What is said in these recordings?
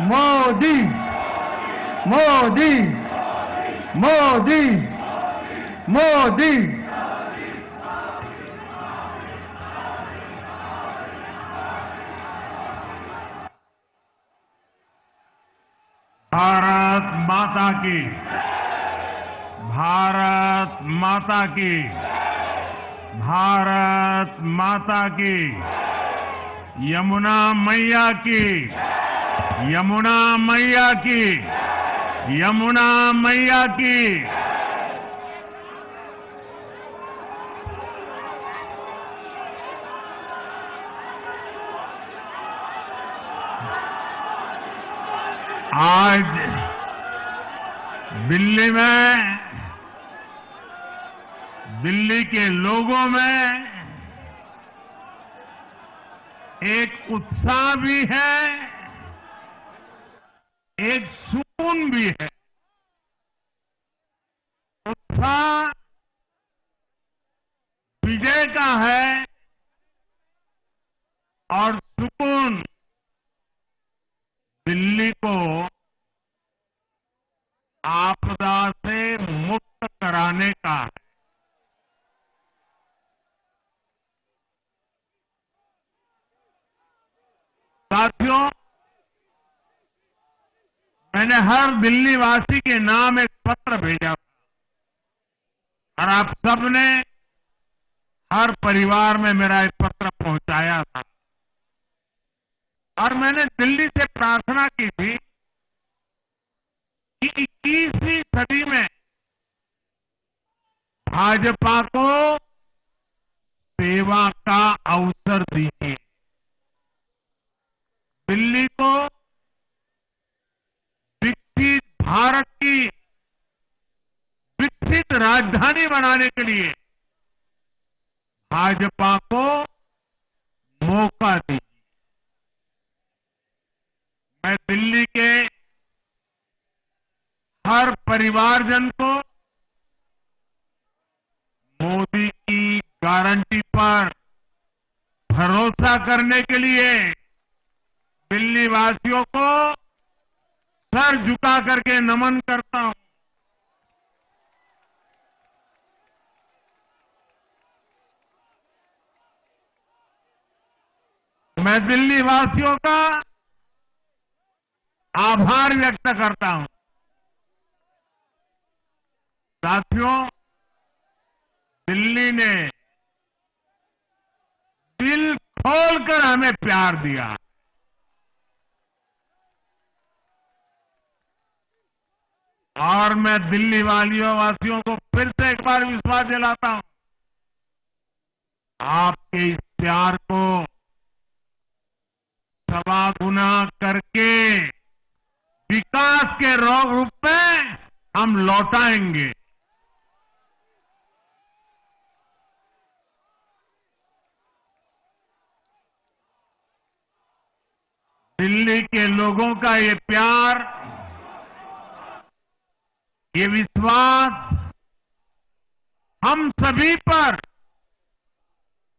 मोदी मोदी मोदी मोदी। भारत माता की, भारत माता की, भारत माता की, यमुना मैया की, यमुना मैया की, यमुना मैया की। आज दिल्ली में, दिल्ली के लोगों में एक उत्साह भी है, एक सुकून भी है। उत्साह विजय का है और सुकून दिल्ली को आपदा से मुक्त कराने का है। साथियों, मैंने हर दिल्ली वासी के नाम एक पत्र भेजा था और आप सबने हर परिवार में मेरा एक पत्र पहुंचाया था और मैंने दिल्ली से प्रार्थना की थी कि 21वीं सदी में भाजपा को सेवा का अवसर दीजिए, दिल्ली को विकसित भारत की विकसित राजधानी बनाने के लिए भाजपा को मौका दीजिए। मैं दिल्ली के हर परिवारजन को मोदी की गारंटी पर भरोसा करने के लिए दिल्ली वासियों को सर झुका करके नमन करता हूं। मैं दिल्ली वासियों का आभार व्यक्त करता हूं। साथियों, दिल्ली ने दिल खोलकर हमें प्यार दिया। और मैं दिल्ली वासियों को फिर से एक बार विश्वास दिलाता हूं, आपके इस प्यार को सवा गुना करके विकास के रूप में हम लौटाएंगे। दिल्ली के लोगों का ये प्यार, ये विश्वास हम सभी पर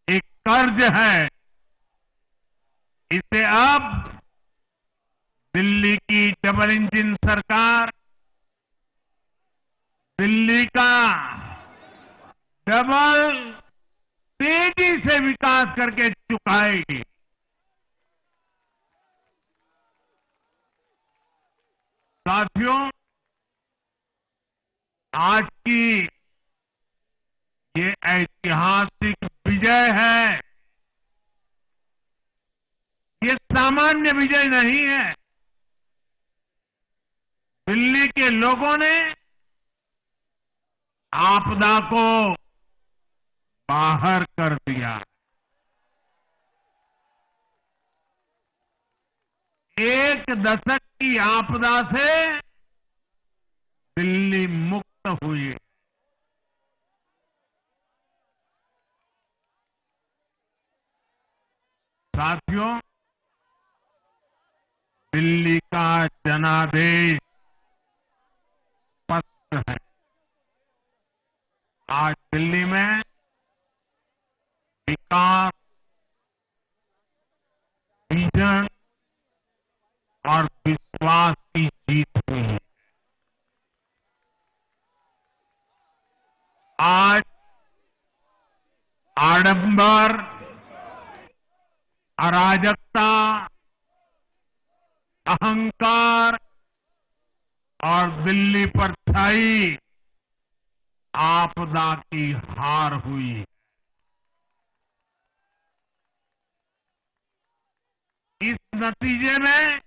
एक कर्ज है। इसे अब दिल्ली की डबल इंजन सरकार, दिल्ली का डबल तेजी से विकास करके चुकाएगी। साथियों, आज की ये ऐतिहासिक विजय है, ये सामान्य विजय नहीं है। दिल्ली के लोगों ने आपदा को बाहर कर दिया। एक दशक की आपदा से दिल्ली मुक्त हुई। साथियों, दिल्ली का जनादेश स्पष्ट है। आज दिल्ली में विकास, विजन और विश्वास विश्वास की जीत हुई है। आज आडंबर, अराजकता, अहंकार और दिल्ली पर छाई आपदा की हार हुई। इस नतीजे में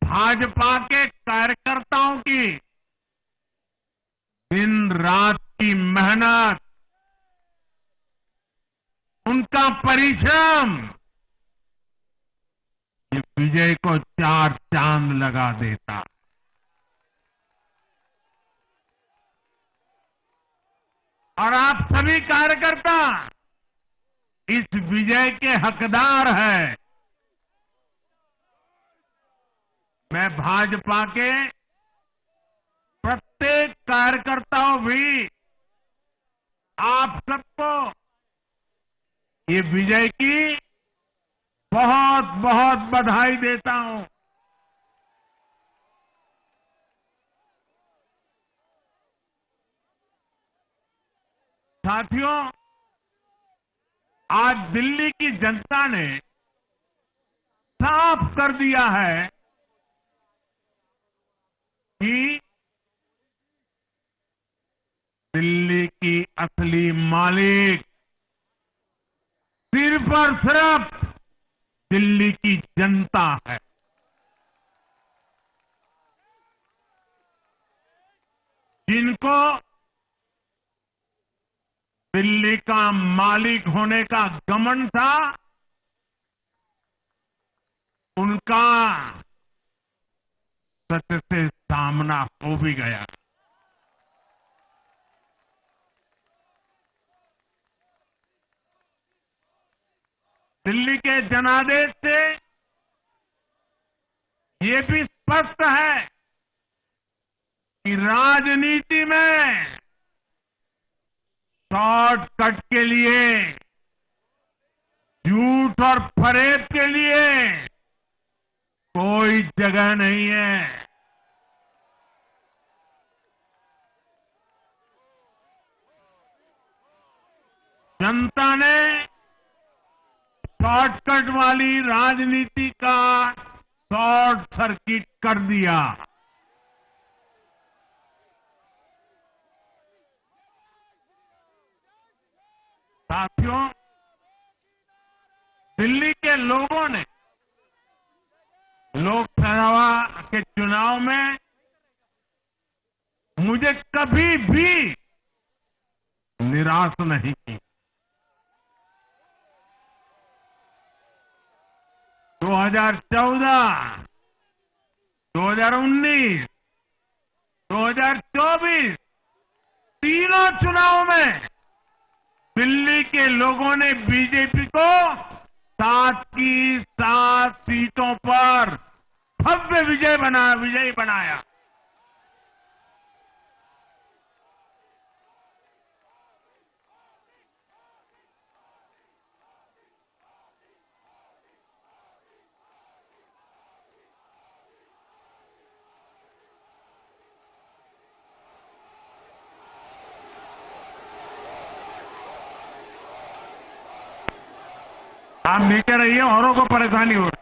भाजपा के कार्यकर्ताओं की दिन रात की मेहनत, उनका परिश्रम ये विजय को चार चांद लगा देता। और आप सभी कार्यकर्ता इस विजय के हकदार हैं। मैं भाजपा के प्रत्येक कार्यकर्ताओं भी आप सबको ये विजय की बहुत बहुत बधाई देता हूं। साथियों, आज दिल्ली की जनता ने साफ कर दिया है कि दिल्ली की असली मालिक सिर्फ और सिर्फ दिल्ली की जनता है। जिनको दिल्ली का मालिक होने का घमंड था, उनका सच से सामना हो भी गया। दिल्ली के जनादेश से ये भी स्पष्ट है कि राजनीति में शॉर्टकट के लिए, झूठ और फरेब के लिए कोई जगह नहीं है। जनता ने शॉर्टकट वाली राजनीति का शॉर्ट सर्किट कर दिया। साथियों, दिल्ली के लोगों ने लोकसभा के चुनाव में मुझे कभी भी निराश नहीं की। 2014, 2019, 2024 तीनों चुनाव में दिल्ली के लोगों ने बीजेपी को 7 की 7 सीटों पर भव्य विजयी बनाया। आप नीचे रहिए, औरों को परेशानी हो रही।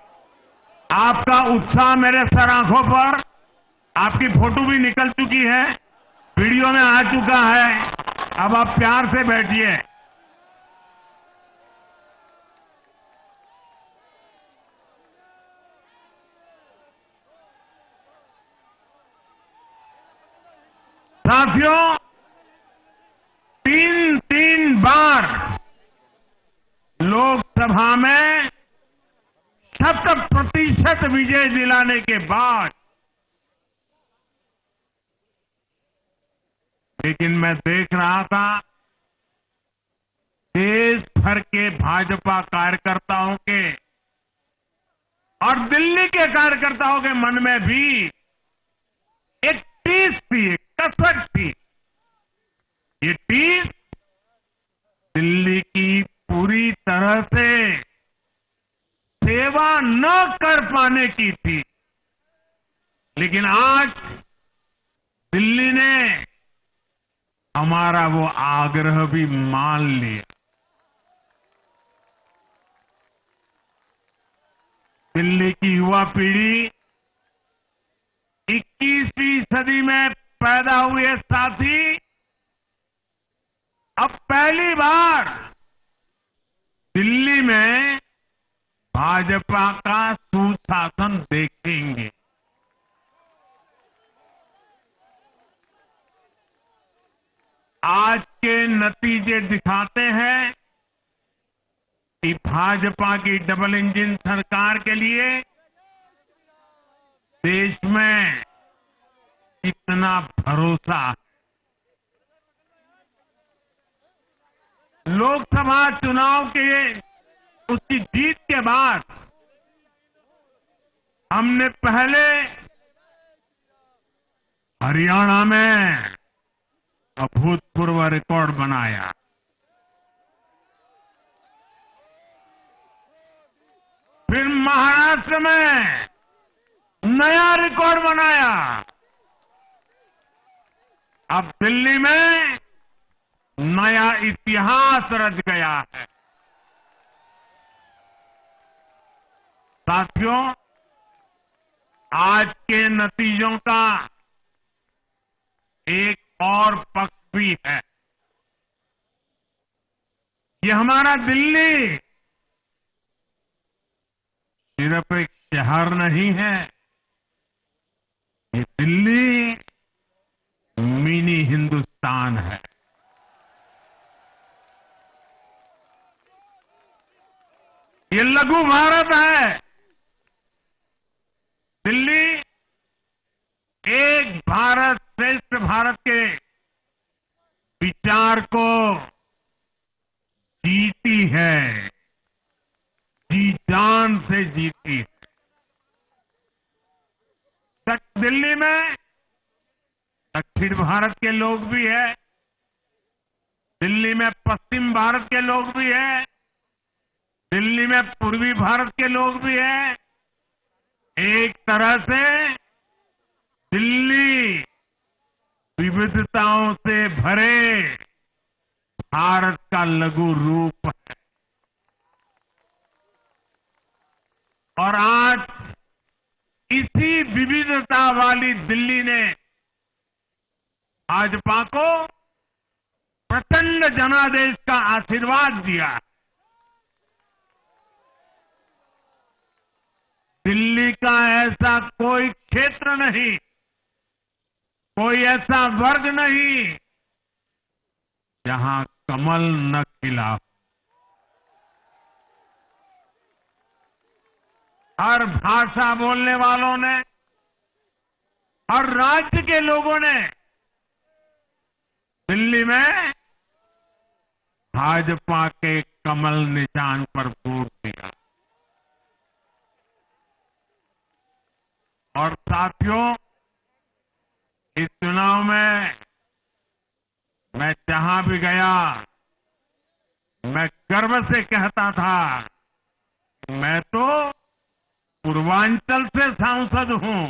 आपका उत्साह मेरे सर आंखों पर, आपकी फोटो भी निकल चुकी है, वीडियो में आ चुका है। अब आप प्यार से बैठिए। साथियों, 3 बार लोकसभा में 100% विजय दिलाने के बाद, लेकिन मैं देख रहा था देश भर के भाजपा कार्यकर्ताओं के और दिल्ली के कार्यकर्ताओं के मन में भी एक टीस थी, एक कसक थी। ये टीस दिल्ली की पूरी तरह से सेवा न कर पाने की थी, लेकिन आज दिल्ली ने हमारा वो आग्रह भी मान लिया। दिल्ली की युवा पीढ़ी 21वीं सदी में पैदा हुए साथी अब पहली बार दिल्ली में भाजपा का सुशासन देखेंगे। आज के नतीजे दिखाते हैं कि भाजपा की डबल इंजन सरकार के लिए देश में कितना भरोसा है। लोकसभा चुनाव के उसकी जीत के बाद हमने पहले हरियाणा में अभूतपूर्व रिकॉर्ड बनाया, फिर महाराष्ट्र में नया रिकॉर्ड बनाया, अब दिल्ली में नया इतिहास रच गया है। साथियों, आज के नतीजों का एक और पक्ष भी है। ये हमारा दिल्ली सिर्फ एक शहर नहीं है, ये दिल्ली मिनी हिंदुस्तान है। ये लघु भारत है। दिल्ली एक भारत श्रेष्ठ भारत के विचार को जीती है, जी जान से जीती है। दिल्ली में दक्षिण भारत के लोग भी हैं, दिल्ली में पश्चिम भारत के लोग भी हैं, दिल्ली में पूर्वी भारत के लोग भी हैं। एक तरह से दिल्ली विविधताओं से भरे भारत का लघु रूप है। और आज इसी विविधता वाली दिल्ली ने भाजपा को प्रचंड जनादेश का आशीर्वाद दिया। दिल्ली का ऐसा कोई क्षेत्र नहीं, कोई ऐसा वर्ग नहीं जहां कमल न खिला हो। हर भाषा बोलने वालों ने, हर राज्य के लोगों ने दिल्ली में भाजपा के कमल निशान पर वोट दिया। और साथियों, इस चुनाव में मैं जहां भी गया, मैं गर्व से कहता था, मैं तो पूर्वांचल से सांसद हूं।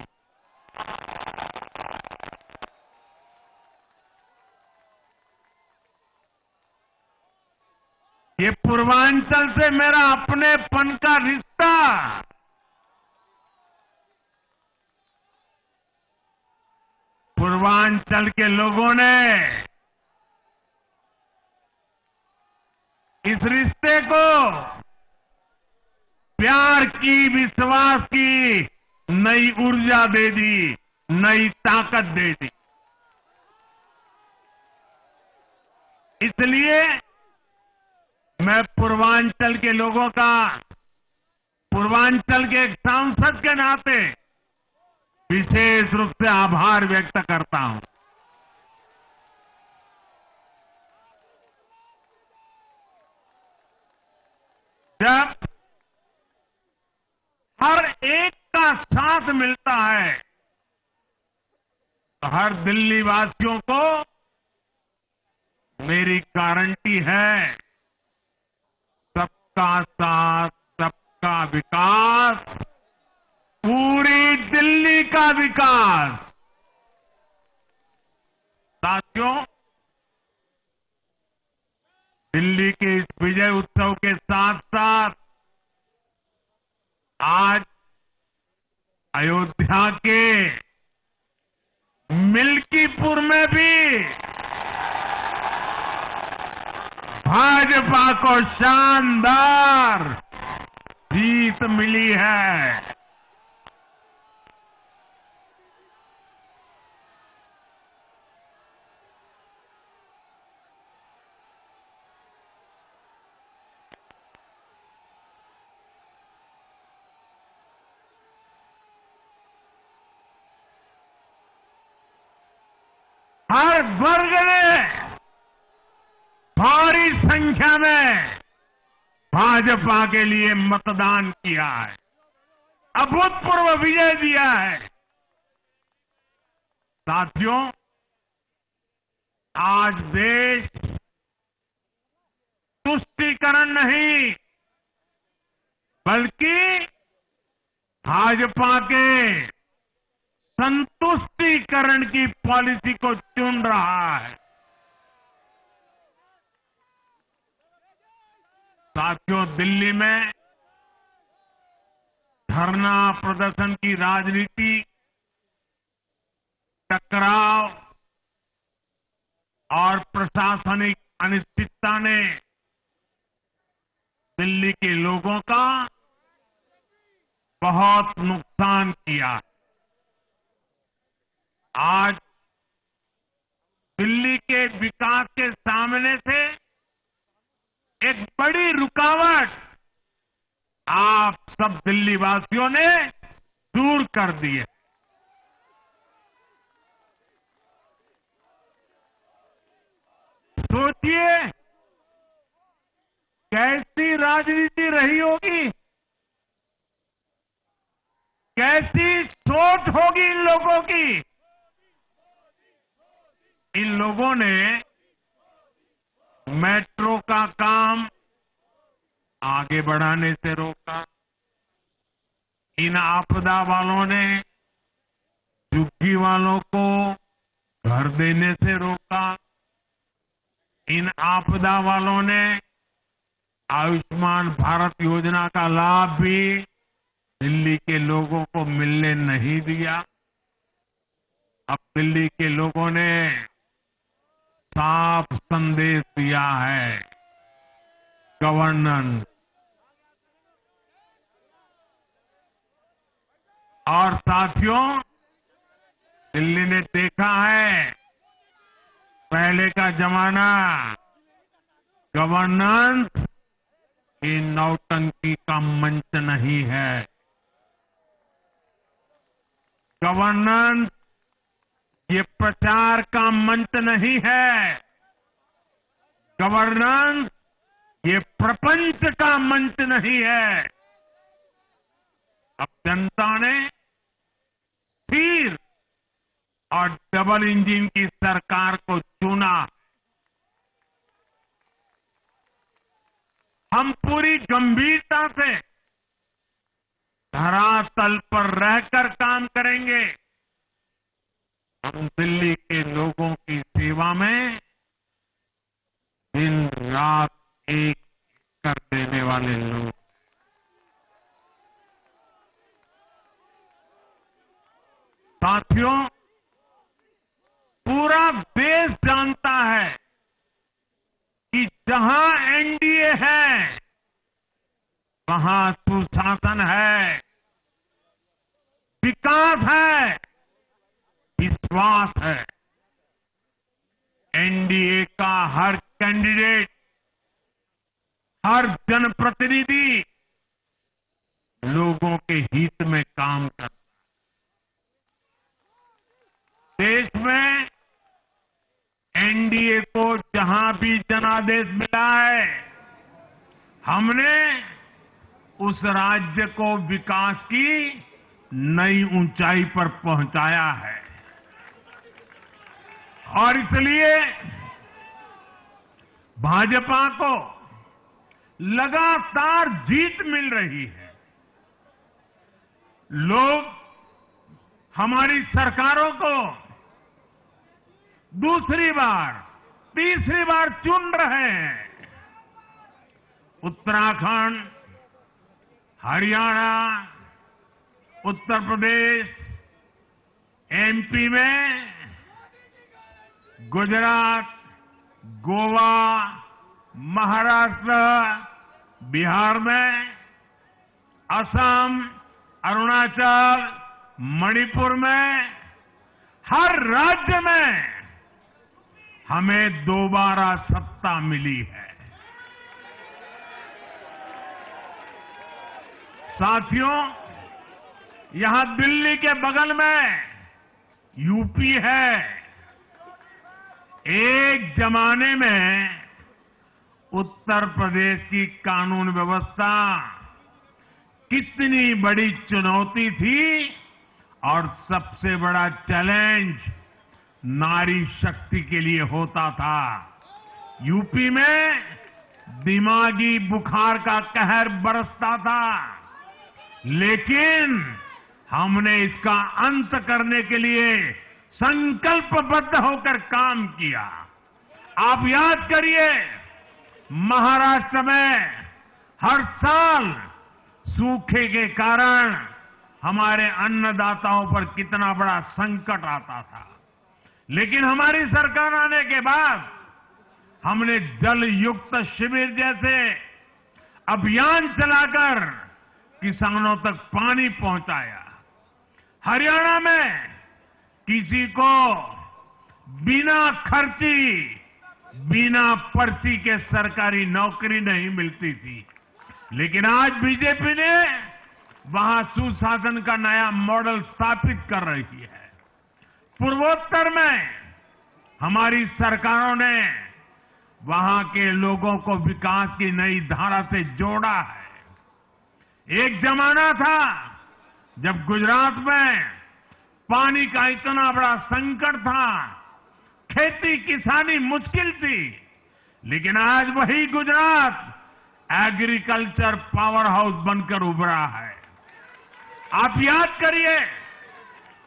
ये पूर्वांचल से मेरा अपनेपन का रिश्ता, पूर्वांचल के लोगों ने इस रिश्ते को प्यार की, विश्वास की नई ऊर्जा दे दी, नई ताकत दे दी। इसलिए मैं पूर्वांचल के लोगों का, पूर्वांचल के एक सांसद के नाते विशेष रूप से आभार व्यक्त करता हूं। जब हर एक का साथ मिलता है तो हर दिल्ली वासियों को मेरी गारंटी है, सबका साथ का विकास, पूरी दिल्ली का विकास। साथियों, दिल्ली के इस विजय उत्सव के साथ साथ आज अयोध्या के मिल्कीपुर में भी भाजपा को शानदार जीत मिली है। हर वर्ग ने भारी संख्या में भाजपा के लिए मतदान किया है, अभूतपूर्व विजय दिया है। साथियों, आज देश तुष्टीकरण नहीं बल्कि भाजपा के संतुष्टीकरण की पॉलिसी को चुन रहा है। साथियों, दिल्ली में धरना प्रदर्शन की राजनीति, टकराव और प्रशासनिक अनिश्चितता ने दिल्ली के लोगों का बहुत नुकसान किया। आज दिल्ली के विकास के सामने से एक बड़ी रुकावट आप सब दिल्ली वासियों ने दूर कर दी है। सोचिए कैसी राजनीति रही होगी, कैसी सोच होगी इन लोगों की। इन लोगों ने मेट्रो का काम आगे बढ़ाने से रोका, इन आपदा वालों ने झुग्गी वालों को घर देने से रोका, इन आपदा वालों ने आयुष्मान भारत योजना का लाभ भी दिल्ली के लोगों को मिलने नहीं दिया। अब दिल्ली के लोगों ने साफ संदेश दिया है, गवर्नेंस। और साथियों, दिल्ली ने देखा है पहले का जमाना, गवर्नेंस ये नौटंकी का मंच नहीं है। गवर्नेंस ये प्रचार का मंच नहीं है। गवर्नेंस ये प्रपंच का मंच नहीं है। अब जनता ने स्थिर और डबल इंजन की सरकार को चुना। हम पूरी गंभीरता से धरातल पर रहकर काम करेंगे। हम दिल्ली के लोगों की सेवा में दिन रात एक कर देने वाले लोग। साथियों, पूरा देश जानता है कि जहां एनडीए है वहां सुशासन है, विकास है, विश्वास है। एनडीए का हर कैंडिडेट, हर जनप्रतिनिधि लोगों के हित में काम करता है। देश में एनडीए को जहां भी जनादेश मिला है, हमने उस राज्य को विकास की नई ऊंचाई पर पहुंचाया है। और इसलिए भाजपा को लगातार जीत मिल रही है। लोग हमारी सरकारों को दूसरी बार, तीसरी बार चुन रहे हैं। उत्तराखंड, हरियाणा, उत्तर प्रदेश, एमपी में, गुजरात, गोवा, महाराष्ट्र, बिहार में, असम, अरुणाचल, मणिपुर में, हर राज्य में हमें दोबारा सत्ता मिली है। साथियों, यहां दिल्ली के बगल में यूपी है। एक जमाने में उत्तर प्रदेश की कानून व्यवस्था कितनी बड़ी चुनौती थी और सबसे बड़ा चैलेंज नारी शक्ति के लिए होता था। यूपी में दिमागी बुखार का कहर बरसता था, लेकिन हमने इसका अंत करने के लिए संकल्पबद्ध होकर काम किया। आप याद करिए, महाराष्ट्र में हर साल सूखे के कारण हमारे अन्नदाताओं पर कितना बड़ा संकट आता था, लेकिन हमारी सरकार आने के बाद हमने जल युक्त शिविर जैसे अभियान चलाकर किसानों तक पानी पहुंचाया। हरियाणा में किसी को बिना खर्ची, बिना पर्ची के सरकारी नौकरी नहीं मिलती थी, लेकिन आज बीजेपी ने वहां सुशासन का नया मॉडल स्थापित कर रही है। पूर्वोत्तर में हमारी सरकारों ने वहां के लोगों को विकास की नई धारा से जोड़ा है। एक जमाना था जब गुजरात में पानी का इतना बड़ा संकट था, खेती किसानी मुश्किल थी, लेकिन आज वही गुजरात एग्रीकल्चर पावर हाउस बनकर उभरा है। आप याद करिए,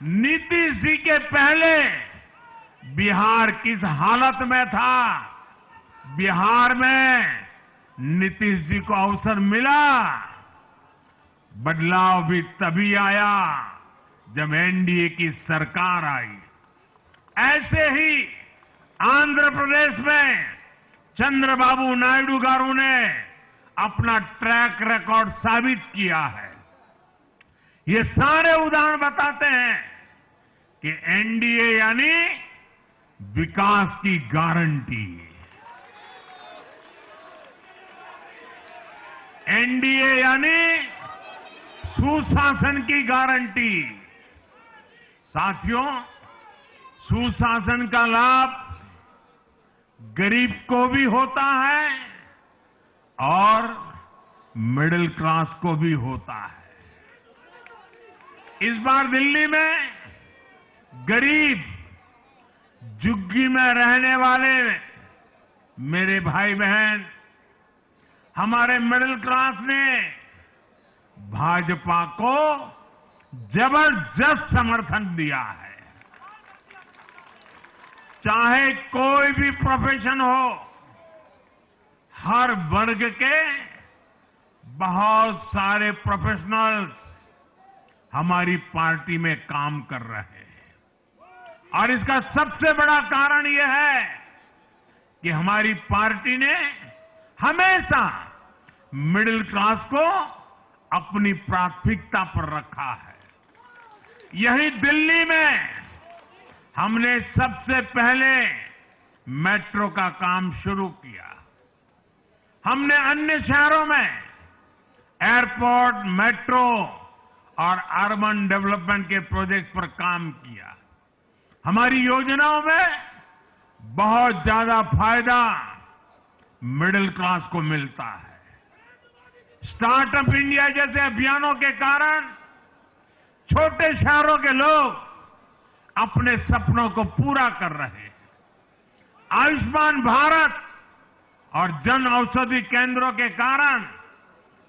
नीतीश जी के पहले बिहार किस हालत में था। बिहार में नीतीश जी को अवसर मिला। बदलाव भी तभी आया जब एनडीए की सरकार आई। ऐसे ही आंध्र प्रदेश में चंद्रबाबू नायडू गारू ने अपना ट्रैक रिकॉर्ड साबित किया है। ये सारे उदाहरण बताते हैं कि एनडीए यानी विकास की गारंटी। एनडीए यानी सुशासन की गारंटी। साथियों, सुशासन का लाभ गरीब को भी होता है और मिडिल क्लास को भी होता है। इस बार दिल्ली में गरीब, झुग्गी में रहने वाले मेरे भाई बहन, हमारे मिडिल क्लास ने भाजपा को जबरदस्त समर्थन दिया है। चाहे कोई भी प्रोफेशन हो, हर वर्ग के बहुत सारे प्रोफेशनल्स हमारी पार्टी में काम कर रहे हैं। और इसका सबसे बड़ा कारण यह है कि हमारी पार्टी ने हमेशा मिडिल क्लास को अपनी प्राथमिकता पर रखा है। यही दिल्ली में हमने सबसे पहले मेट्रो का काम शुरू किया। हमने अन्य शहरों में एयरपोर्ट, मेट्रो और अर्बन डेवलपमेंट के प्रोजेक्ट पर काम किया। हमारी योजनाओं में बहुत ज्यादा फायदा मिडिल क्लास को मिलता है। स्टार्टअप इंडिया जैसे अभियानों के कारण छोटे शहरों के लोग अपने सपनों को पूरा कर रहे हैं। आयुष्मान भारत और जन औषधि केंद्रों के कारण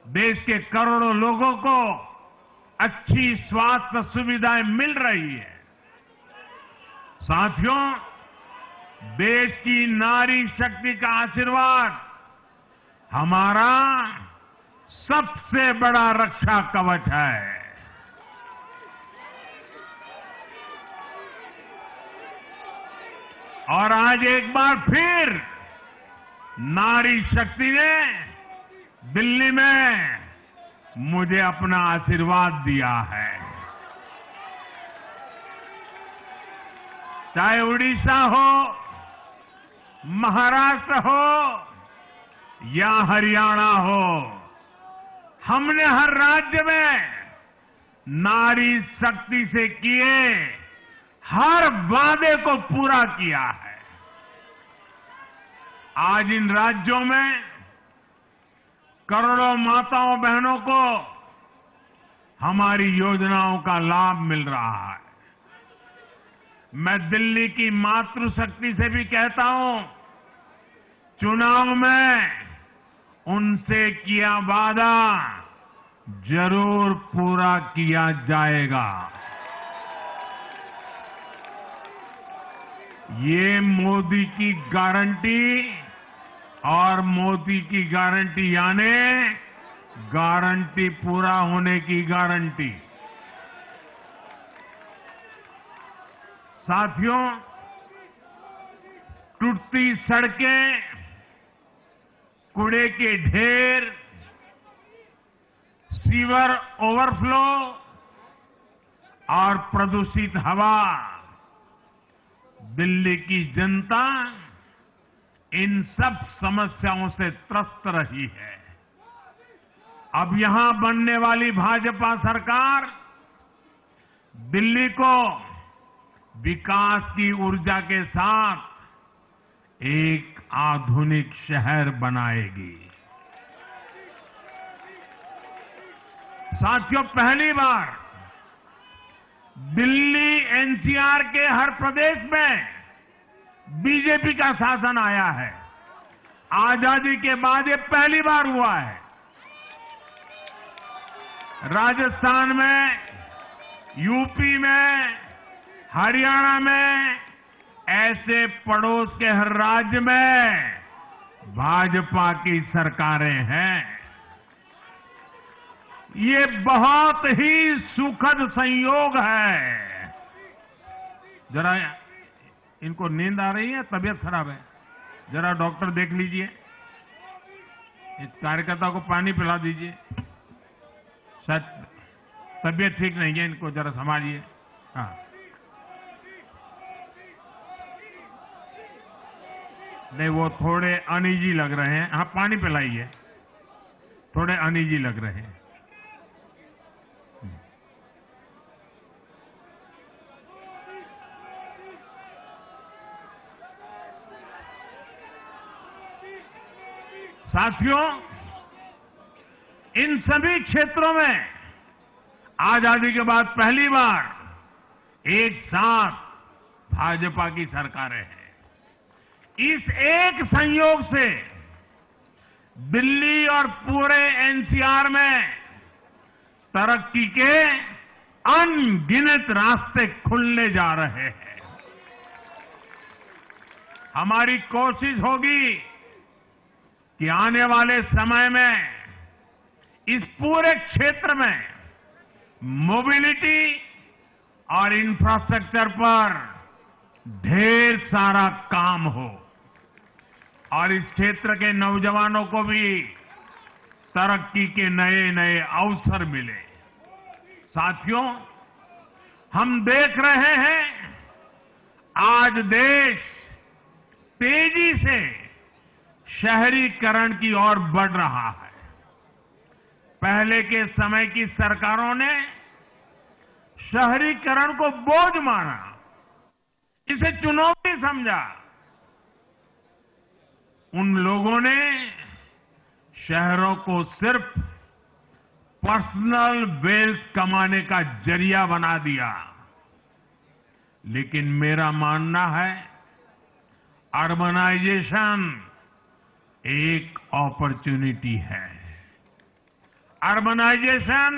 देश के करोड़ों लोगों को अच्छी स्वास्थ्य सुविधाएं मिल रही है। साथियों, देश की नारी शक्ति का आशीर्वाद हमारा सबसे बड़ा रक्षा कवच है। और आज एक बार फिर नारी शक्ति ने दिल्ली में मुझे अपना आशीर्वाद दिया है। चाहे उड़ीसा हो, महाराष्ट्र हो या हरियाणा हो, हमने हर राज्य में नारी शक्ति से किए हर वादे को पूरा किया है। आज इन राज्यों में करोड़ों माताओं बहनों को हमारी योजनाओं का लाभ मिल रहा है। मैं दिल्ली की मातृशक्ति से भी कहता हूं, चुनाव में उनसे किया वादा जरूर पूरा किया जाएगा। ये मोदी की गारंटी और मोदी की गारंटी यानी गारंटी पूरा होने की गारंटी। साथियों, टूटती सड़कें, कूड़े के ढेर, सीवर ओवरफ्लो और प्रदूषित हवा, दिल्ली की जनता इन सब समस्याओं से त्रस्त रही है। अब यहां बनने वाली भाजपा सरकार दिल्ली को विकास की ऊर्जा के साथ एक आधुनिक शहर बनाएगी। साथियों, पहली बार दिल्ली एनसीआर के हर प्रदेश में बीजेपी का शासन आया है। आजादी के बाद ये पहली बार हुआ है। राजस्थान में, यूपी में, हरियाणा में, ऐसे पड़ोस के हर राज्य में भाजपा की सरकारें हैं। ये बहुत ही सुखद संयोग है। जरा इनको नींद आ रही है, तबीयत खराब है, जरा डॉक्टर देख लीजिए। इस कार्यकर्ता को पानी पिला दीजिए, शायद तबीयत ठीक नहीं है, इनको जरा संभालिए। हाँ, नहीं, वो थोड़े अनईजी लग रहे हैं। हाँ, पानी पिलाइए, थोड़े अनईजी लग रहे हैं। साथियों, इन सभी क्षेत्रों में आजादी के बाद पहली बार एक साथ भाजपा की सरकारें हैं। इस एक संयोग से दिल्ली और पूरे एनसीआर में तरक्की के अनगिनत रास्ते खुलने जा रहे हैं। हमारी कोशिश होगी कि आने वाले समय में इस पूरे क्षेत्र में मोबिलिटी और इंफ्रास्ट्रक्चर पर ढेर सारा काम हो और इस क्षेत्र के नौजवानों को भी तरक्की के नए नए अवसर मिले। साथियों, हम देख रहे हैं आज देश तेजी से शहरीकरण की ओर बढ़ रहा है। पहले के समय की सरकारों ने शहरीकरण को बोझ माना, इसे चुनौती समझा। उन लोगों ने शहरों को सिर्फ पर्सनल वेल्थ कमाने का जरिया बना दिया। लेकिन मेरा मानना है अर्बनाइजेशन एक अपॉर्चुनिटी है। अर्बनाइजेशन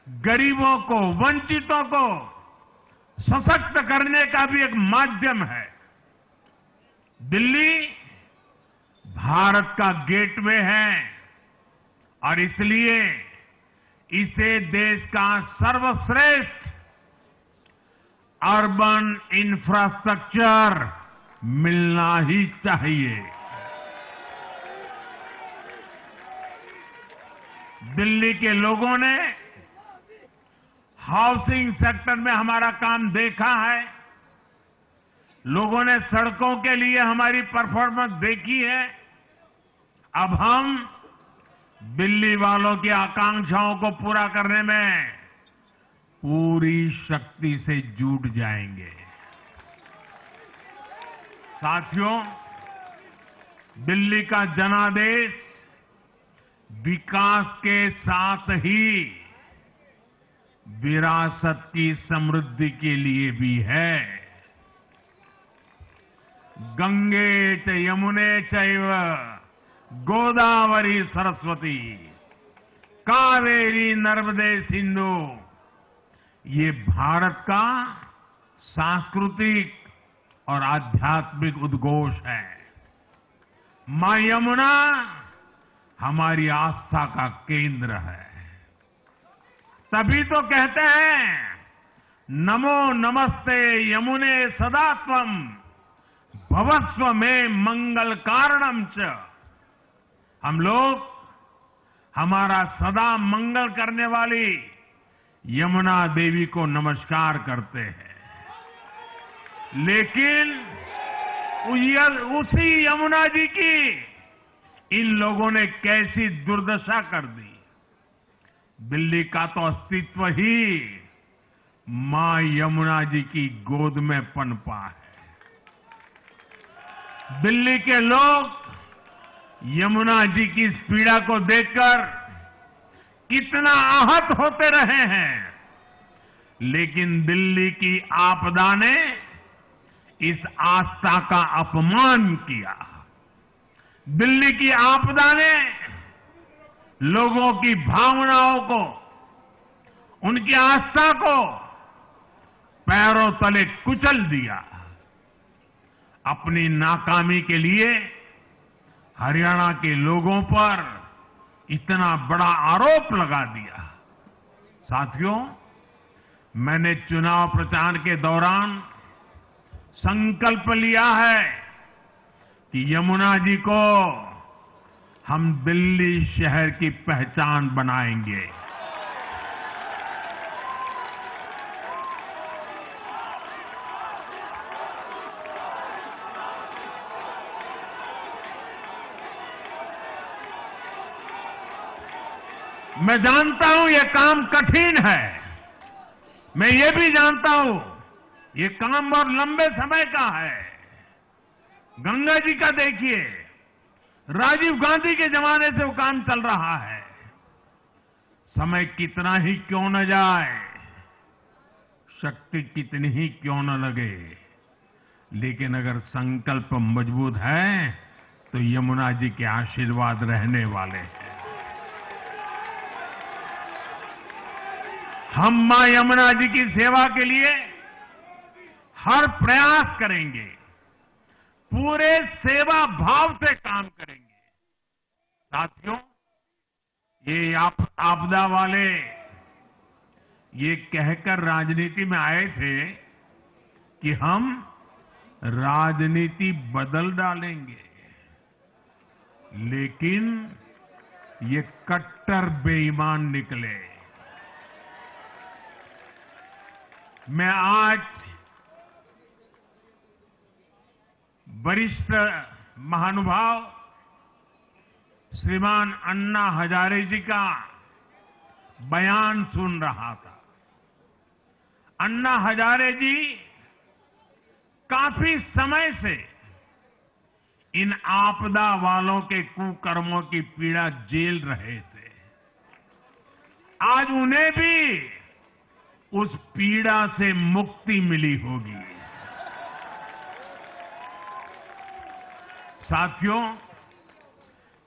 गरीबों को, वंचितों को सशक्त करने का भी एक माध्यम है। दिल्ली भारत का गेटवे है और इसलिए इसे देश का सर्वश्रेष्ठ अर्बन इंफ्रास्ट्रक्चर मिलना ही चाहिए। दिल्ली के लोगों ने हाउसिंग सेक्टर में हमारा काम देखा है, लोगों ने सड़कों के लिए हमारी परफॉर्मेंस देखी है। अब हम दिल्ली वालों की आकांक्षाओं को पूरा करने में पूरी शक्ति से जुट जाएंगे। साथियों, दिल्ली का जनादेश विकास के साथ ही विरासत की समृद्धि के लिए भी है। गंगे च यमुने चैव गोदावरी सरस्वती कावेरी नर्मदे सिंधु, ये भारत का सांस्कृतिक और आध्यात्मिक उद्घोष है। मां यमुना हमारी आस्था का केंद्र है। तभी तो कहते हैं नमो नमस्ते यमुने सदा त्वम भवस्व में मंगल कारणम च। हम लोग हमारा सदा मंगल करने वाली यमुना देवी को नमस्कार करते हैं, लेकिन उसी यमुना जी की इन लोगों ने कैसी दुर्दशा कर दी। दिल्ली का तो अस्तित्व ही मां यमुना जी की गोद में पनपा है। दिल्ली के लोग यमुना जी की इस पीड़ा को देखकर कितना आहत होते रहे हैं, लेकिन दिल्ली की आपदा ने इस आस्था का अपमान किया। दिल्ली की आपदा ने लोगों की भावनाओं को, उनकी आस्था को पैरों तले कुचल दिया। अपनी नाकामी के लिए हरियाणा के लोगों पर इतना बड़ा आरोप लगा दिया। साथियों, मैंने चुनाव प्रचार के दौरान संकल्प लिया है कि यमुना जी को हम दिल्ली शहर की पहचान बनाएंगे। मैं जानता हूं ये काम कठिन है, मैं ये भी जानता हूं ये काम बहुत लंबे समय का है। गंगा जी का देखिए, राजीव गांधी के जमाने से वो काम चल रहा है। समय कितना ही क्यों न जाए, शक्ति कितनी ही क्यों न लगे, लेकिन अगर संकल्प मजबूत है तो यमुना जी के आशीर्वाद रहने वाले हैं। हम मां यमुना जी की सेवा के लिए हर प्रयास करेंगे, पूरे सेवा भाव से काम करेंगे। साथियों, ये आपदा वाले ये कहकर राजनीति में आए थे कि हम राजनीति बदल डालेंगे, लेकिन ये कट्टर बेईमान निकले। मैं आज वरिष्ठ महानुभाव श्रीमान अन्ना हजारे जी का बयान सुन रहा था। अन्ना हजारे जी काफी समय से इन आपदा वालों के कुकर्मों की पीड़ा झेल रहे थे। आज उन्हें भी उस पीड़ा से मुक्ति मिली होगी। साथियों,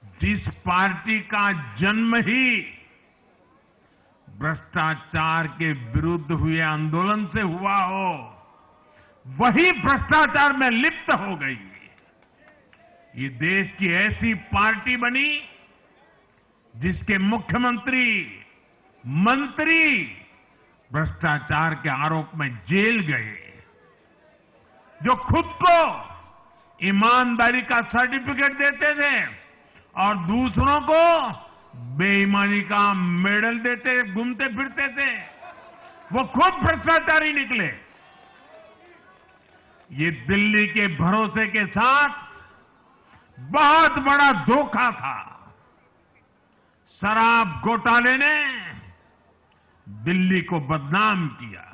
जिस पार्टी का जन्म ही भ्रष्टाचार के विरुद्ध हुए आंदोलन से हुआ हो, वही भ्रष्टाचार में लिप्त हो गई। ये देश की ऐसी पार्टी बनी जिसके मुख्यमंत्री, मंत्री भ्रष्टाचार के आरोप में जेल गए, जो खुद को ईमानदारी का सर्टिफिकेट देते थे और दूसरों को बेईमानी का मेडल देते घूमते फिरते थे, वो खुद भ्रष्टाचारी निकले। ये दिल्ली के भरोसे के साथ बहुत बड़ा धोखा था। शराब घोटाले ने दिल्ली को बदनाम किया।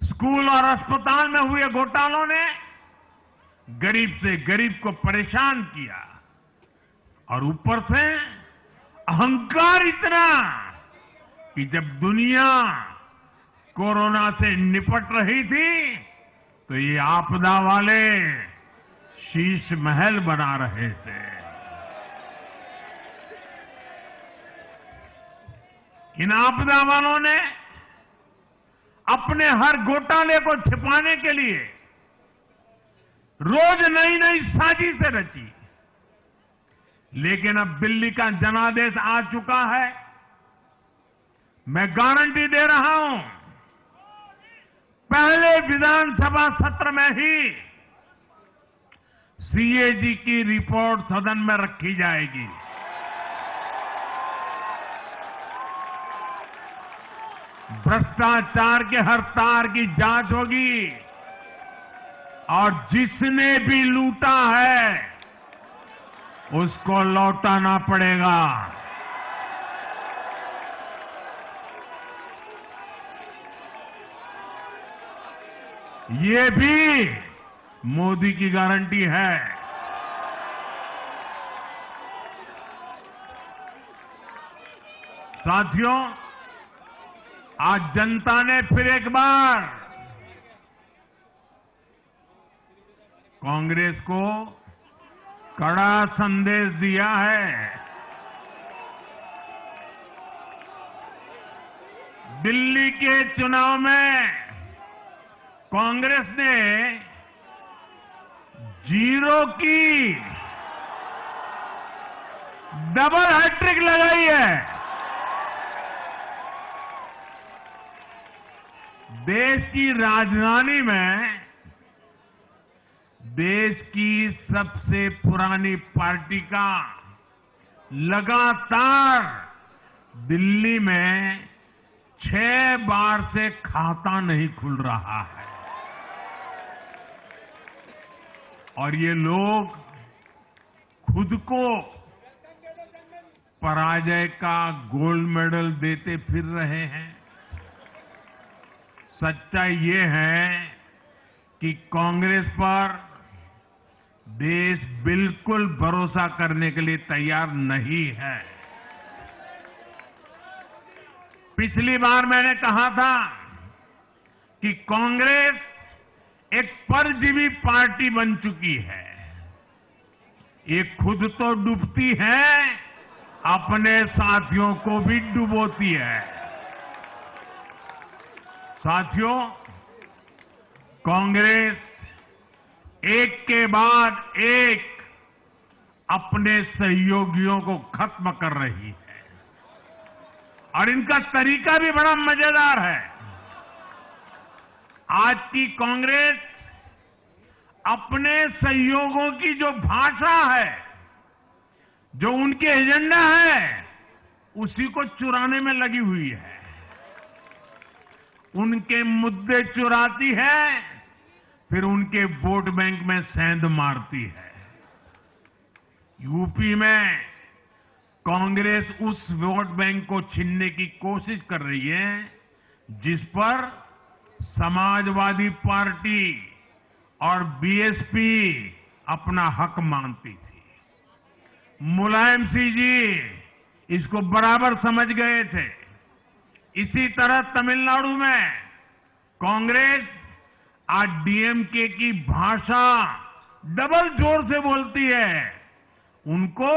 स्कूल और अस्पताल में हुए घोटालों ने गरीब से गरीब को परेशान किया और ऊपर से अहंकार इतना कि जब दुनिया कोरोना से निपट रही थी तो ये आपदा वाले शीश महल बना रहे थे। इन आपदा वालों ने अपने हर घोटाले को छिपाने के लिए रोज नई नई साजिशें रची। लेकिन अब दिल्ली का जनादेश आ चुका है। मैं गारंटी दे रहा हूं, पहले विधानसभा सत्र में ही सीएजी की रिपोर्ट सदन में रखी जाएगी। भ्रष्टाचार के हर तार की जांच होगी और जिसने भी लूटा है उसको लौटाना पड़ेगा। ये भी मोदी की गारंटी है। साथियों, आज जनता ने फिर एक बार कांग्रेस को कड़ा संदेश दिया है। दिल्ली के चुनाव में कांग्रेस ने 0 की डबल हैट्रिक लगाई है। देश की राजधानी में देश की सबसे पुरानी पार्टी का लगातार दिल्ली में 6 बार से खाता नहीं खुल रहा है और ये लोग खुद को पराजय का गोल्ड मेडल देते फिर रहे हैं। सच्चाई ये है कि कांग्रेस पर देश बिल्कुल भरोसा करने के लिए तैयार नहीं है। पिछली बार मैंने कहा था कि कांग्रेस एक परजीवी पार्टी बन चुकी है। ये खुद तो डूबती है, अपने साथियों को भी डुबोती है। साथियों, कांग्रेस एक के बाद एक अपने सहयोगियों को खत्म कर रही है और इनका तरीका भी बड़ा मजेदार है। आज की कांग्रेस अपने सहयोगियों की जो भाषा है, जो उनके एजेंडा है, उसी को चुराने में लगी हुई है। उनके मुद्दे चुराती है, फिर उनके वोट बैंक में सेंध मारती है। यूपी में कांग्रेस उस वोट बैंक को छीनने की कोशिश कर रही है जिस पर समाजवादी पार्टी और बीएसपी अपना हक मानती थी। मुलायम सिंह जी इसको बराबर समझ गए थे। इसी तरह तमिलनाडु में कांग्रेस आज डीएमके की भाषा डबल जोर से बोलती है। उनको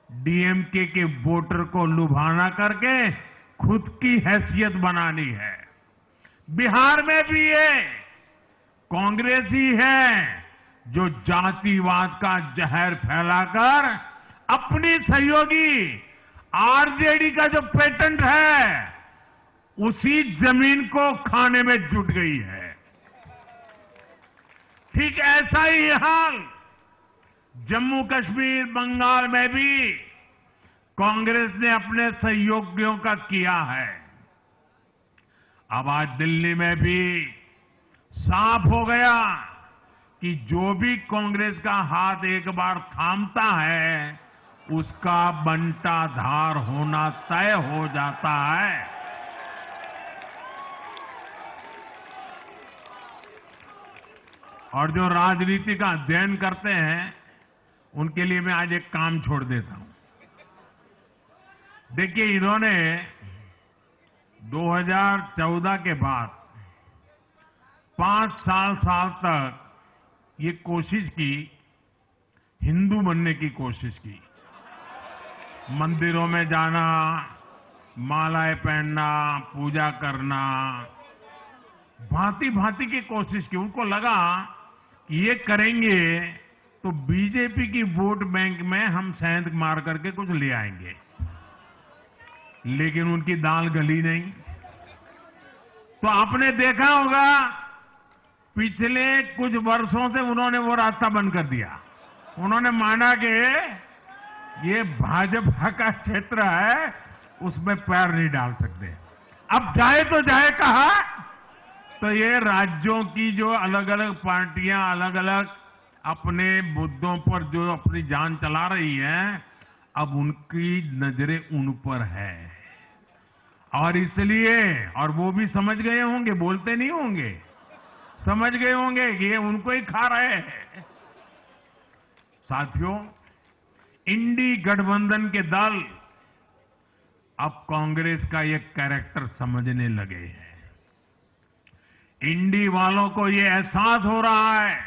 डीएमके के वोटर को लुभाना करके खुद की हैसियत बनानी है। बिहार में भी ये कांग्रेस ही है जो जातिवाद का जहर फैलाकर अपनी सहयोगी आरजेडी का जो पेटेंट है उसी जमीन को खाने में जुट गई है। ठीक ऐसा ही हाल जम्मू कश्मीर, बंगाल में भी कांग्रेस ने अपने सहयोगियों का किया है। अब आज दिल्ली में भी साफ हो गया कि जो भी कांग्रेस का हाथ एक बार थामता है उसका बंटाधार होना तय हो जाता है। और जो राजनीति का अध्ययन करते हैं उनके लिए मैं आज एक काम छोड़ देता हूं। देखिए, इन्होंने 2014 के बाद 5 साल तक ये कोशिश की, हिंदू बनने की कोशिश की। मंदिरों में जाना, मालाएं पहनना, पूजा करना, भांति भांति की कोशिश की। उनको लगा कि ये करेंगे तो बीजेपी की वोट बैंक में हम सेंध मार करके कुछ ले आएंगे, लेकिन उनकी दाल गली नहीं। तो आपने देखा होगा पिछले कुछ वर्षों से उन्होंने वो रास्ता बंद कर दिया। उन्होंने माना कि ये भाजपा का क्षेत्र है, उसमें पैर नहीं डाल सकते। अब जाए तो जाए कहा, तो ये राज्यों की जो अलग अलग पार्टियां अलग अलग अपने मुद्दों पर जो अपनी जान चला रही हैं, अब उनकी नजरें उन पर है। और इसलिए, और वो भी समझ गए होंगे, बोलते नहीं होंगे, समझ गए होंगे कि ये उनको ही खा रहे हैं। साथियों, इंडी गठबंधन के दल अब कांग्रेस का ये कैरेक्टर समझने लगे हैं। इंडी वालों को ये एहसास हो रहा है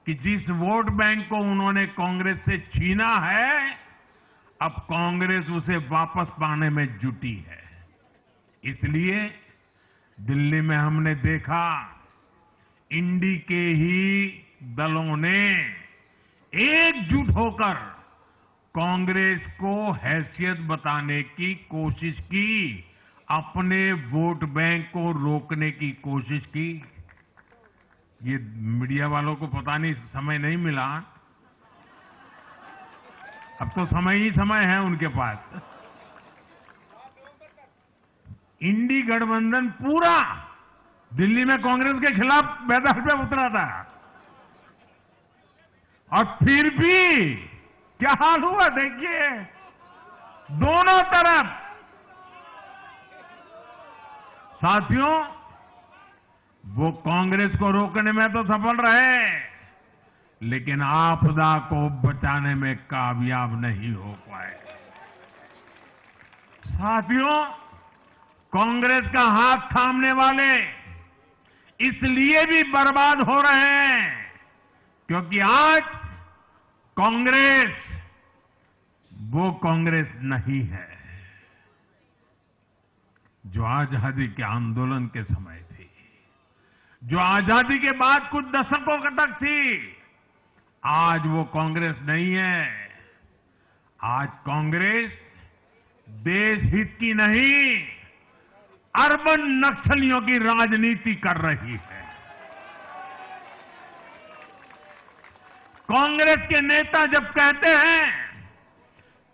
कि जिस वोट बैंक को उन्होंने कांग्रेस से छीना है, अब कांग्रेस उसे वापस पाने में जुटी है। इसलिए दिल्ली में हमने देखा इंडी के ही दलों ने एकजुट होकर कांग्रेस को हैसियत बताने की कोशिश की, अपने वोट बैंक को रोकने की कोशिश की। ये मीडिया वालों को पता नहीं, समय नहीं मिला। अब तो समय ही समय है उनके पास। इंडी गठबंधन पूरा दिल्ली में कांग्रेस के खिलाफ मैदान पे उतरा था, और फिर भी क्या हाल हुआ देखिए, दोनों तरफ। साथियों, वो कांग्रेस को रोकने में तो सफल रहे, लेकिन आपदा को बचाने में कामयाब नहीं हो पाए। साथियों, कांग्रेस का हाथ थामने वाले इसलिए भी बर्बाद हो रहे हैं क्योंकि आज कांग्रेस वो कांग्रेस नहीं है जो आजादी के आंदोलन के समय थी, जो आजादी के बाद कुछ दशकों तक थी। आज वो कांग्रेस नहीं है। आज कांग्रेस देश हित की नहीं, अर्बन नक्सलियों की राजनीति कर रही है। कांग्रेस के नेता जब कहते हैं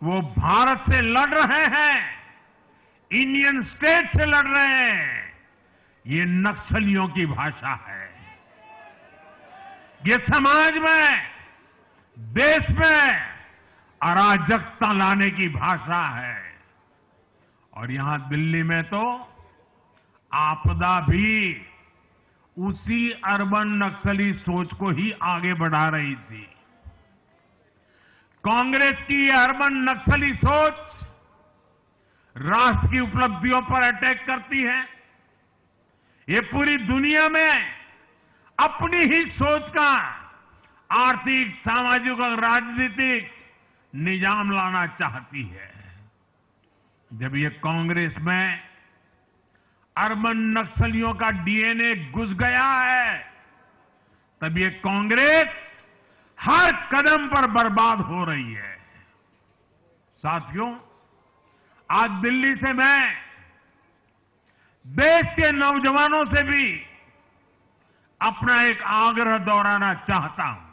वो भारत से लड़ रहे हैं, इंडियन स्टेट से लड़ रहे हैं, ये नक्सलियों की भाषा है। ये समाज में, देश में अराजकता लाने की भाषा है। और यहां दिल्ली में तो आपदा भी उसी अर्बन नक्सली सोच को ही आगे बढ़ा रही थी। कांग्रेस की अर्बन नक्सली सोच राष्ट्र की उपलब्धियों पर अटैक करती है। ये पूरी दुनिया में अपनी ही सोच का आर्थिक, सामाजिक और राजनीतिक निजाम लाना चाहती है। जब ये कांग्रेस में अर्बन नक्सलियों का डीएनए घुस गया है, तब ये कांग्रेस हर कदम पर बर्बाद हो रही है। साथियों, आज दिल्ली से मैं देश के नौजवानों से भी अपना एक आग्रह दोहराना चाहता हूं।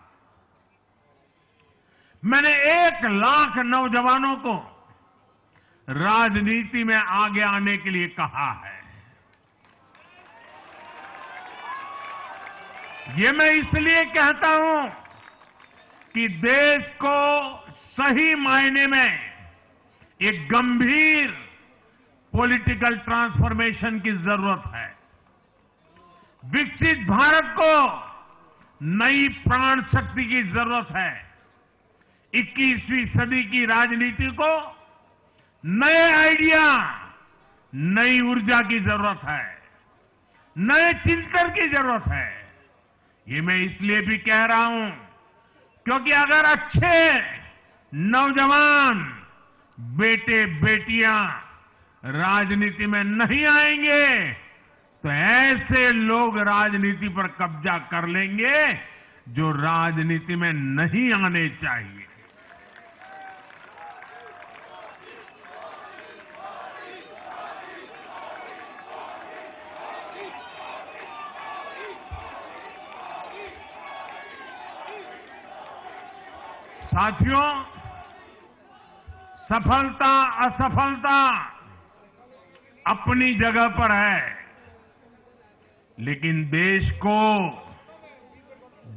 मैंने 1 लाख नौजवानों को राजनीति में आगे आने के लिए कहा है। ये मैं इसलिए कहता हूं कि देश को सही मायने में एक गंभीर पॉलिटिकल ट्रांसफॉर्मेशन की जरूरत है। विकसित भारत को नई प्राण शक्ति की जरूरत है। 21वीं सदी की राजनीति को नए आइडिया, नई ऊर्जा की जरूरत है, नए चिंतन की जरूरत है। ये मैं इसलिए भी कह रहा हूं क्योंकि अगर अच्छे नौजवान बेटे बेटियां राजनीति में नहीं आएंगे तो ऐसे लोग राजनीति पर कब्जा कर लेंगे जो राजनीति में नहीं आने चाहिए। साथियों, सफलता असफलता अपनी जगह पर है, लेकिन देश को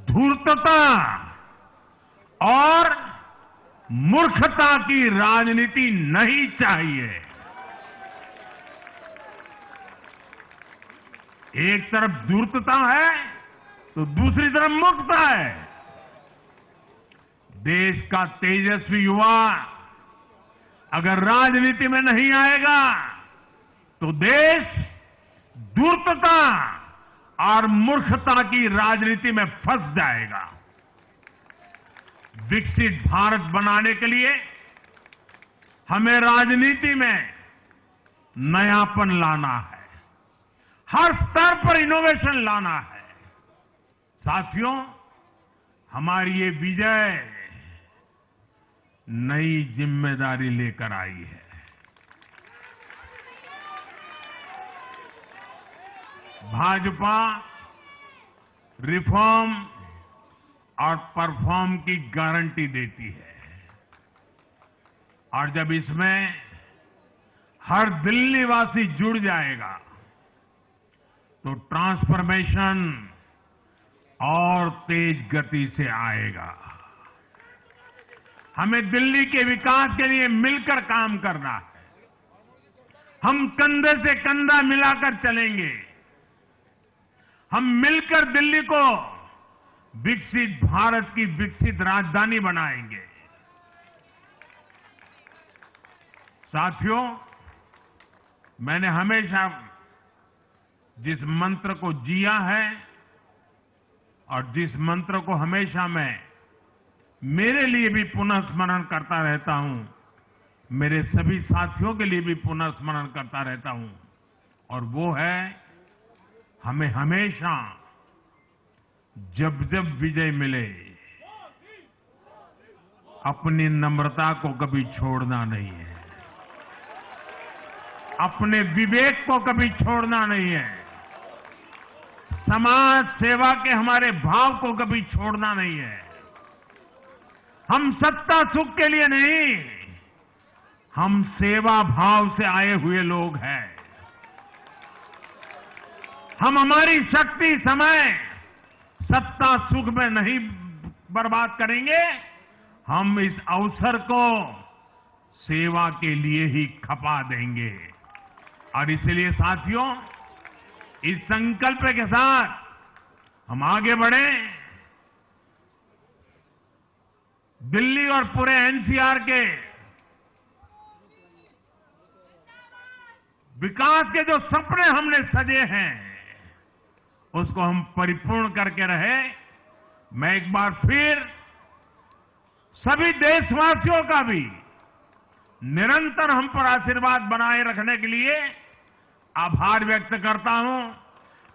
धूर्तता और मूर्खता की राजनीति नहीं चाहिए। एक तरफ धूर्तता है तो दूसरी तरफ मूर्खता है। देश का तेजस्वी युवा अगर राजनीति में नहीं आएगा तो देश धूर्तता और मूर्खता की राजनीति में फंस जाएगा। विकसित भारत बनाने के लिए हमें राजनीति में नयापन लाना है, हर स्तर पर इनोवेशन लाना है। साथियों, हमारी ये विजय नई जिम्मेदारी लेकर आई है। भाजपा रिफॉर्म और परफॉर्म की गारंटी देती है और जब इसमें हर दिल्ली वासी जुड़ जाएगा तो ट्रांसफॉर्मेशन और तेज गति से आएगा। हमें दिल्ली के विकास के लिए मिलकर काम करना है। हम कंधे से कंधा मिलाकर चलेंगे। हम मिलकर दिल्ली को विकसित भारत की विकसित राजधानी बनाएंगे। साथियों, मैंने हमेशा जिस मंत्र को जिया है और जिस मंत्र को हमेशा मैं मेरे लिए भी पुनः स्मरण करता रहता हूं, मेरे सभी साथियों के लिए भी पुनः स्मरण करता रहता हूं, और वो है हमें हमेशा जब जब विजय मिले अपनी नम्रता को कभी छोड़ना नहीं है, अपने विवेक को कभी छोड़ना नहीं है, समाज सेवा के हमारे भाव को कभी छोड़ना नहीं है। हम सत्ता सुख के लिए नहीं, हम सेवा भाव से आए हुए लोग हैं। हम हमारी शक्ति समय सत्ता सुख में नहीं बर्बाद करेंगे, हम इस अवसर को सेवा के लिए ही खपा देंगे। और इसलिए साथियों, इस संकल्प के साथ हम आगे बढ़ें। दिल्ली और पूरे एनसीआर के विकास के जो सपने हमने सजे हैं उसको हम परिपूर्ण करके रहे। मैं एक बार फिर सभी देशवासियों का भी निरंतर हम पर आशीर्वाद बनाए रखने के लिए आभार व्यक्त करता हूं।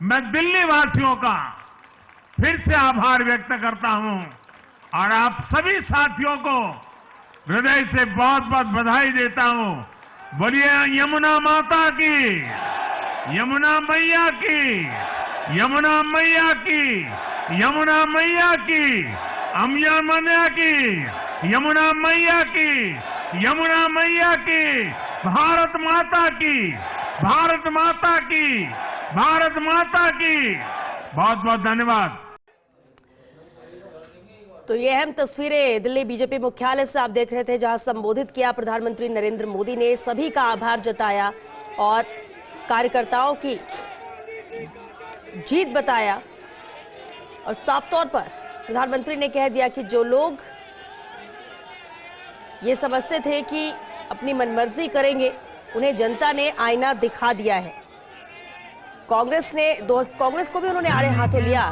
मैं दिल्ली वासियों का फिर से आभार व्यक्त करता हूं और आप सभी साथियों को हृदय से बहुत बहुत बधाई देता हूं। बोलिए यमुना माता की, यमुना मैया की, यमुना मैया की, यमुना मैया की, यमुना की, यमुना मैया की, यमुना मैया की, भारत माता की, भारत माता की, भारत माता की। बहुत बहुत धन्यवाद। तो ये अहम तस्वीरें दिल्ली बीजेपी मुख्यालय से आप देख रहे थे, जहां संबोधित किया प्रधानमंत्री नरेंद्र मोदी ने, सभी का आभार जताया और कार्यकर्ताओं की जीत बताया। और साफ तौर पर प्रधानमंत्री ने कह दिया कि जो लोग ये समझते थे कि अपनी मनमर्जी करेंगे, उन्हें जनता ने आईना दिखा दिया है। कांग्रेस को भी उन्होंने आड़े हाथों लिया।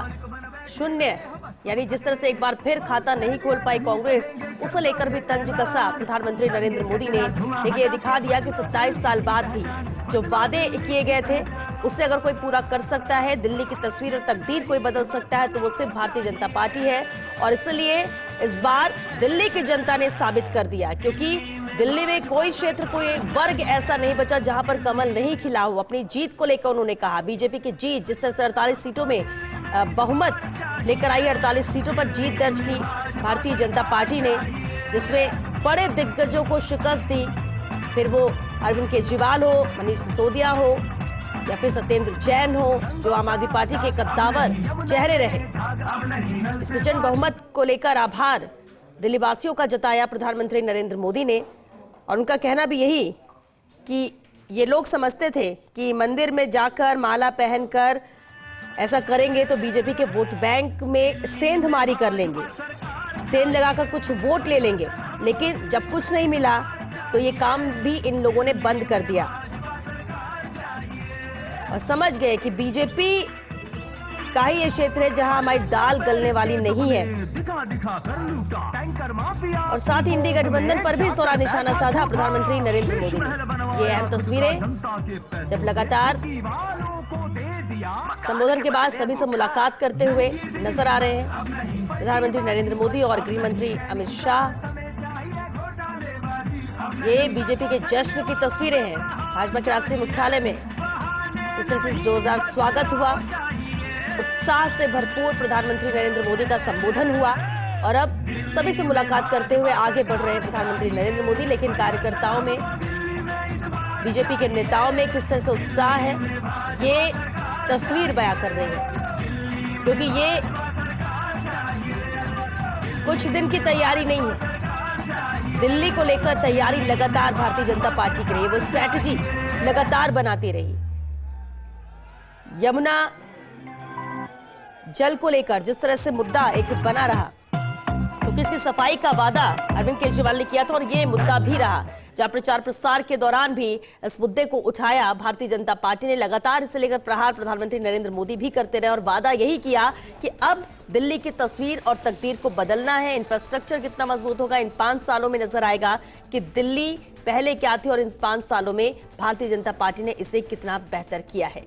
शून्य यानी जिस तरह से एक बार फिर खाता नहीं खोल पाई कांग्रेस, उसे लेकर भी तंज कसा प्रधानमंत्री नरेंद्र मोदी ने। लेकिन ये दिखा दिया कि 27 साल बाद भी जो वादे किए गए थे उससे अगर कोई पूरा कर सकता है, दिल्ली की तस्वीर और तकदीर कोई बदल सकता है, तो वो सिर्फ भारतीय जनता पार्टी है। और इसलिए इस बार दिल्ली की जनता ने साबित कर दिया, क्योंकि दिल्ली में कोई क्षेत्र, कोई वर्ग ऐसा नहीं बचा जहां पर कमल नहीं खिला हो। अपनी जीत को लेकर उन्होंने कहा, बीजेपी की जीत, जिस तरह से 48 सीटों में बहुमत लेकर आई, 48 सीटों पर जीत दर्ज की भारतीय जनता पार्टी ने, जिसमें बड़े दिग्गजों को शिकस्त दी, फिर वो अरविंद केजरीवाल हो, मनीष सिसोदिया हो या फिर सत्येंद्र जैन हो, जो आम आदमी पार्टी के कद्दावर चेहरे रहे। इस प्रचंड बहुमत को लेकर आभार दिल्ली वासियों का जताया प्रधानमंत्री नरेंद्र मोदी ने। और उनका कहना भी यही कि ये लोग समझते थे कि मंदिर में जाकर माला पहनकर ऐसा करेंगे तो बीजेपी के वोट बैंक में सेंधमारी कर लेंगे, सेंध लगाकर कुछ वोट ले लेंगे। लेकिन जब कुछ नहीं मिला तो ये काम भी इन लोगों ने बंद कर दिया और समझ गए कि बीजेपी का ही ये क्षेत्र है जहां हमारी दाल गलने वाली नहीं है। और साथ ही इंडी गठबंधन पर भी इस दौरान निशाना साधा प्रधानमंत्री नरेंद्र मोदी ने। ये अहम तस्वीरें जब लगातार संबोधन के बाद सभी से मुलाकात करते हुए नजर आ रहे हैं प्रधानमंत्री नरेंद्र मोदी और गृह मंत्री अमित शाह। ये बीजेपी के जश्न की तस्वीरें हैं। भाजपा के राष्ट्रीय मुख्यालय में जिस तरह से जोरदार स्वागत हुआ, उत्साह से भरपूर प्रधानमंत्री नरेंद्र मोदी का संबोधन हुआ और अब सभी से मुलाकात करते हुए आगे बढ़ रहे हैं प्रधानमंत्री नरेंद्र मोदी। लेकिन कार्यकर्ताओं में, बीजेपी के नेताओं में किस तरह से उत्साह है, ये तस्वीर बयां कर रही है, क्योंकि ये कुछ दिन की तैयारी नहीं है। दिल्ली को लेकर तैयारी लगातार भारतीय जनता पार्टी की रही, वो स्ट्रैटेजी लगातार बनाती रही। यमुना जल को लेकर जिस तरह से मुद्दा एक बना रहा, क्योंकि इसकी सफाई का वादा अरविंद केजरीवाल ने किया था और ये मुद्दा भी रहा, जहां प्रचार प्रसार के दौरान भी इस मुद्दे को उठाया भारतीय जनता पार्टी ने। लगातार इसे लेकर प्रहार प्रधानमंत्री नरेंद्र मोदी भी करते रहे और वादा यही किया कि अब दिल्ली की तस्वीर और तकदीर को बदलना है। इंफ्रास्ट्रक्चर कितना मजबूत होगा, इन 5 सालों में नजर आएगा कि दिल्ली पहले क्या थी और इन 5 सालों में भारतीय जनता पार्टी ने इसे कितना बेहतर किया है।